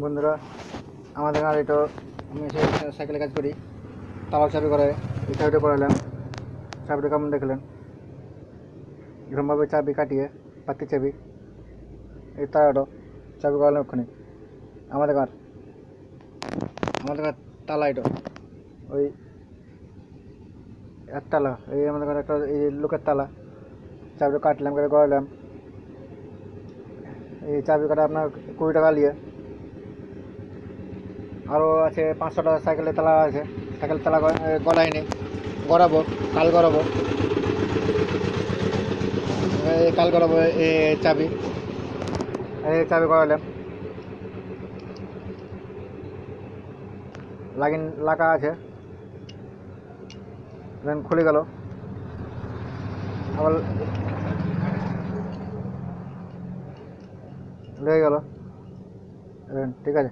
বন্ধুরা, আমাদের আর এটা আমি সাইকেলে কাজ করি, তালা চাবি করে এই চাবিটা করালাম। চাবিটা কেমন দেখলেন? এরকমভাবে চাবি কাটিয়ে পাতি চাবি এই তালাটা চাবি করালাম ওখানে। আমাদের ঘর তালা এটা ওই একতলা, এই আমাদের ঘর একটা এই লোকের তালা। চাবিটা কাটলাম করে করালাম। এই চাবি কাটা আপনার 20 টাকা নিয়ে। আরও আছে 500 টাকা সাইকেলের তালা আছে। সাইকেল তালা গলাইনি, গড়াবো, কাল গড়াবো, কাল গড়াবো। এই চাবি চাবি করালাম। লাগিন লাগা আছে, খুলে গেল আবার লেগে গেল। ঠিক আছে।